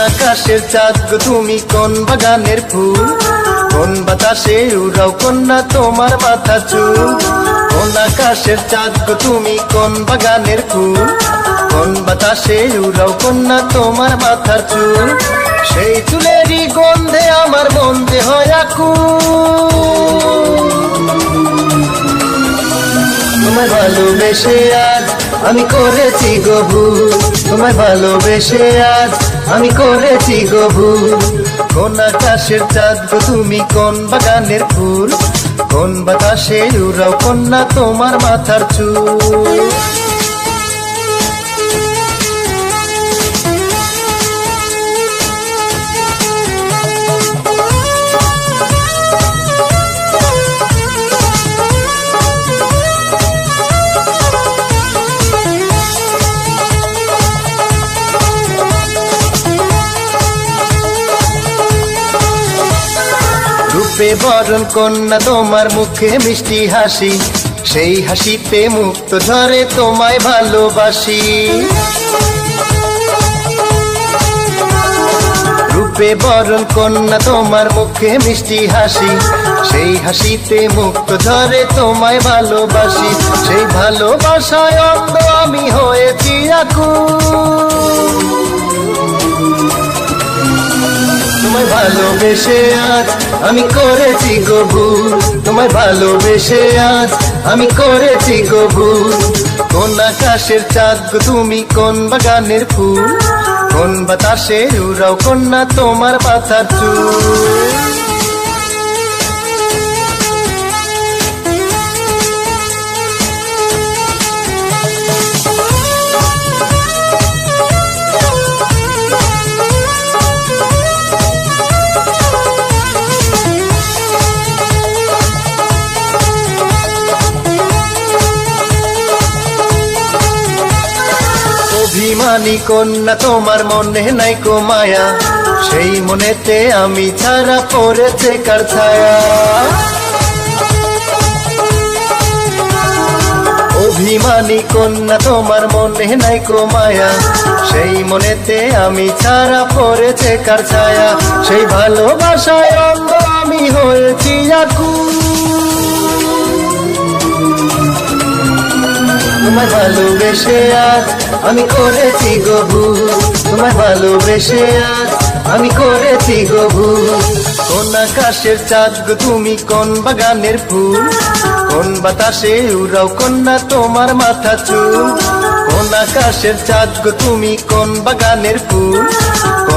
আকাশের চাঁদ গো তুমি কোন বাগানের ফুল, কোন বাতাসে উড়াও কন্যা তোমার মাথা চুল। কোন আকাশের চাঁদ গো তুমি কোন বাগানের ফুল, কোন বাতাসে উড়াও কন্যা তোমার মাথার চুল। সেই চুলেরই গন্ধে আমার মন যে হয় আকুল। তোমায় ভালোবেসে আজ আমি করেছি গো ভুল, তোমায় ভালোবেসে আজ আমি করেছি গো ভুল। কোন আকাশের চাঁদ গো তুমি কোন বাগানের ফুল, কোন বাতাসে উড়াও কন্যা তোমার মাথার চুল। রূপে বরণ কন্যা তোমার মুখে মিষ্টি হাসি, সেই হাসিতে মুক্ত ঝরে তোমায় ভালোবাসি। রূপে বরণ কন্যা তোমার মুখে মিষ্টি হাসি, সেই হাসিতে মুক্ত ঝরে তোমায় ভালোবাসি। সেই ভালোবাসায় অন্ধ আমি হয়েছি আকুল। তোমায় ভালোবেসে আজ আমি করেছি গো ভুল, তোমায় ভালোবেসে আজ আমি করেছি গো ভুল। কোন আকাশের চাঁদ গো তুমি কোন বাগানের ফুল, কোন বাতাসে উড়াও কন্যা তোমার মাথার চুল। অভিমানী কন্যা তোমার মনে নাই কো মায়া, সেই মনেতে আমি ছাড়া পড়েছে কার ছায়া। অভিমানী কন্যা তোমার মনে নাই কো মায়া, সেই মনেতে আমি ছাড়া পড়েছে কার ছায়া। সেই ভালোবাসায় অন্ধ আমি হয়েছি আকুল। তোমায় ভালোবেসে আজ আমি করেছি গো ভুল, তোমায় ভালোবেসে আজ আমি করেছি গো ভুল। কোন আকাশের চাঁদ গো তুমি কোন বাগানের ফুল, কোন বাতাসে উড়াও কন্যা তোমার মাথা চুল। কোন আকাশের চাঁদ গো তুমি কোন বাগানের ফুল,